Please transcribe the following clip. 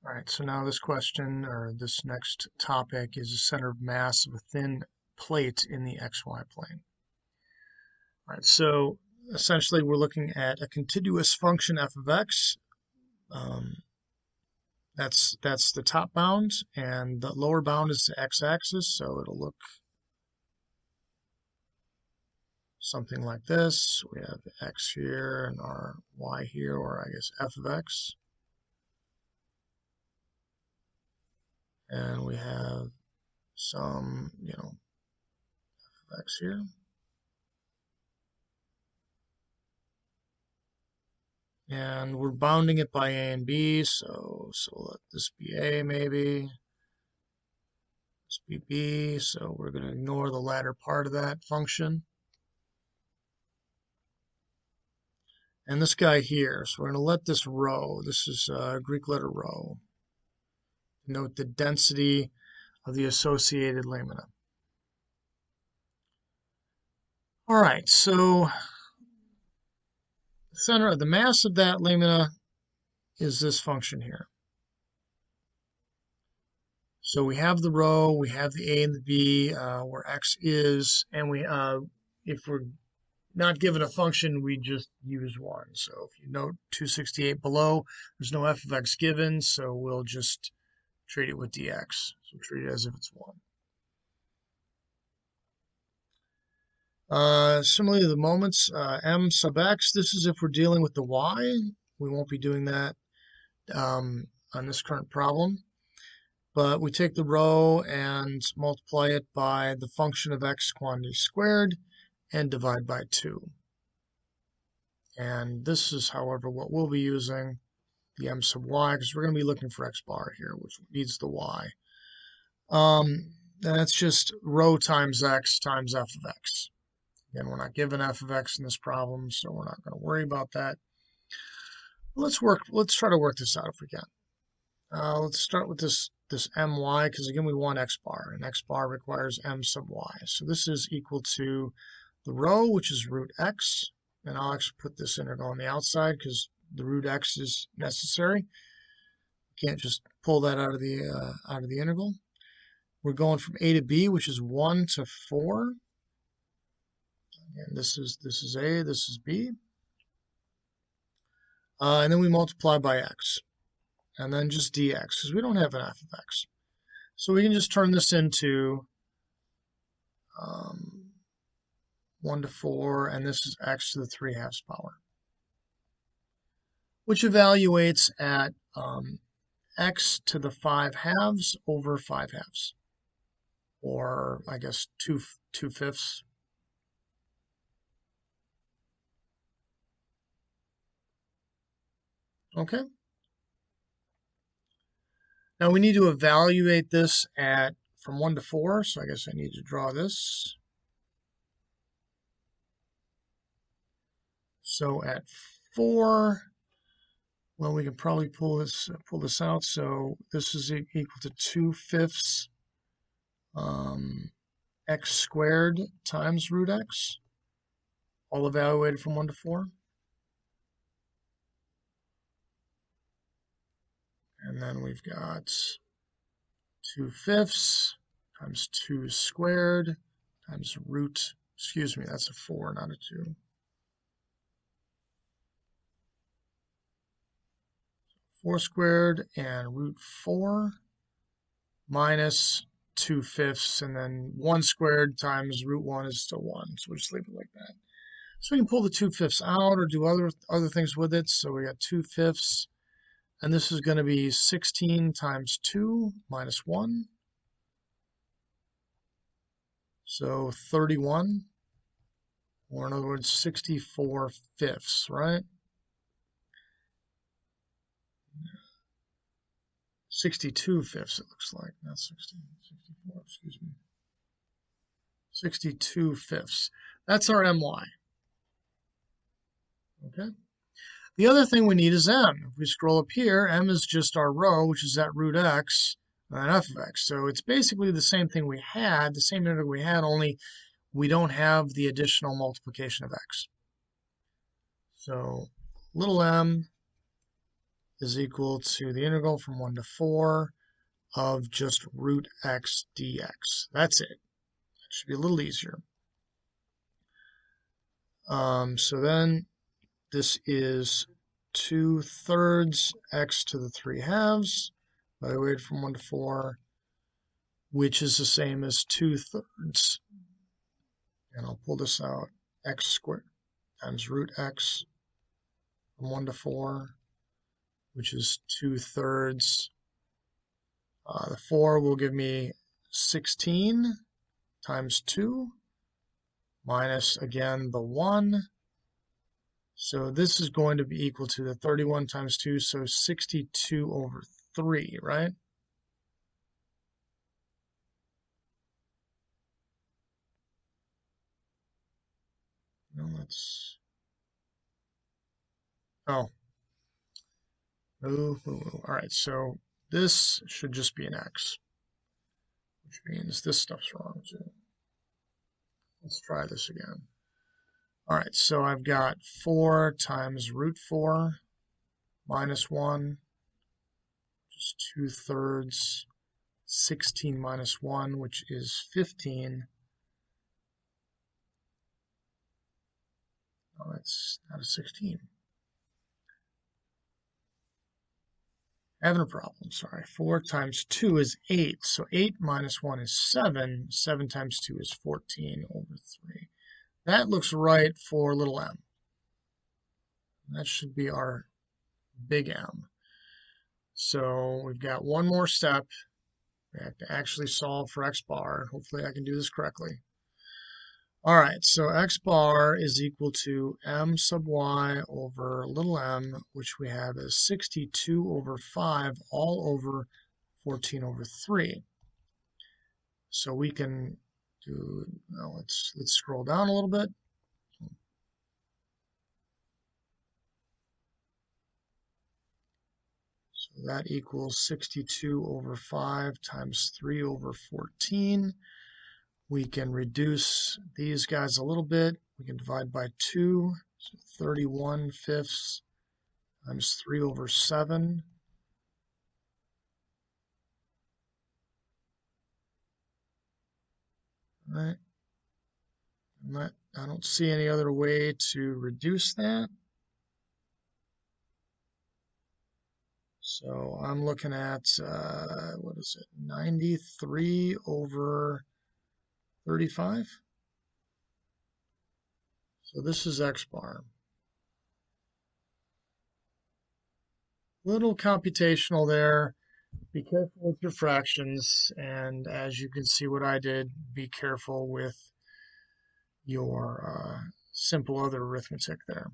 All right, so now this question or this next topic is the center of mass of a thin plate in the XY plane. All right, so essentially we're looking at a continuous function f of x. Um, that's the top bound, and the lower bound is the x-axis, so it'll look something like this. We have x here and our y here, or I guess f of x. And we have some, f of x here. And we're bounding it by a and b, so let this be a maybe. This be b, so we're going to ignore the latter part of that function. And this guy here, so we're going to let this rho, this is Greek letter rho, denote the density of the associated lamina. All right, so the mass of that lamina is this function here. So we have the rho, we have the a and the b, where x is, and if we're not given a function, we just use 1. So if you note 268 below, there's no f of x given, so we'll just treat it with dx. So treat it as if it's 1. Similarly to the moments, m sub x, this is if we're dealing with the y. We won't be doing that on this current problem. But we take the rho and multiply it by the function of x quantity squared and divide by 2. And this is, however, what we'll be using, the m sub y, because we're going to be looking for x bar here, which needs the y. And that's just rho times x times f of x. Again, we're not given f of x in this problem, so we're not going to worry about that. Let's try to work this out if we can. Let's start with this my, because again we want x bar, and x bar requires m sub y. So this is equal to the rho, which is root x, and I'll actually put this integral on the outside because the root x is necessary. You can't just pull that out of the integral. We're going from a to b, which is 1 to 4. And this is a, this is b. And then we multiply by x. And then just dx, because we don't have an f of x. So we can just turn this into 1 to 4, and this is x to the 3/2 power, which evaluates at x to the 5/2 over 5/2, or I guess 2/5. Okay. Now we need to evaluate this from 1 to 4, so I guess I need to draw this. So at 4, well, we can probably pull this out. So this is equal to 2/5 x squared times root x, all evaluated from 1 to 4. And then we've got 2/5 times 2 squared times root, excuse me, that's a 4, not a 2. 4 squared and root 4 minus 2/5, and then 1 squared times root 1 is still 1. So we'll just leave it like that. So we can pull the 2/5 out or do other things with it. So we got 2/5, and this is going to be 16 times 2 minus 1. So 31, or in other words, 64/5, right? 62/5 it looks like, not 64, excuse me. 62/5. That's our my. Okay. The other thing we need is m. If we scroll up here, m is just our rho, which is that root x, and f of x. So it's basically the same thing we had, the same integral we had, only we don't have the additional multiplication of x. So little m is equal to the integral from 1 to 4 of just root x dx. That's it. It should be a little easier. So then this is 2/3 x to the 3/2, evaluated from 1 to 4, which is the same as 2/3. And I'll pull this out, x squared times root x from 1 to 4, which is 2/3. The 4 will give me 16 times 2 minus, again, the 1. So this is going to be equal to the 31 times 2, so 62 over 3, right? No, let's... Oh. Ooh. All right, so this should just be an x, which means this stuff's wrong too. Let's try this again. All right, so I've got 4 times root 4 minus 1, which is 2/3, 16 minus 1, which is 15. Oh, that's not a 16. Having a problem, sorry. 4 times 2 is 8, so 8 minus 1 is 7. 7 times 2 is 14 over 3. That looks right for little m. That should be our big M. So we've got one more step. We have to actually solve for x bar. Hopefully I can do this correctly. All right, so x bar is equal to m sub y over little m, which we have as 62 over 5 all over 14 over 3. So we can do, now let's scroll down a little bit. So that equals 62 over 5 times 3 over 14. We can reduce these guys a little bit. We can divide by 2, so 31/5 times 3 over 7. All right. I don't see any other way to reduce that. So I'm looking at, what is it, 93 over 35? So this is x bar. Little computational there. Be careful with your fractions, and as you can see what I did, be careful with your simple other arithmetic there.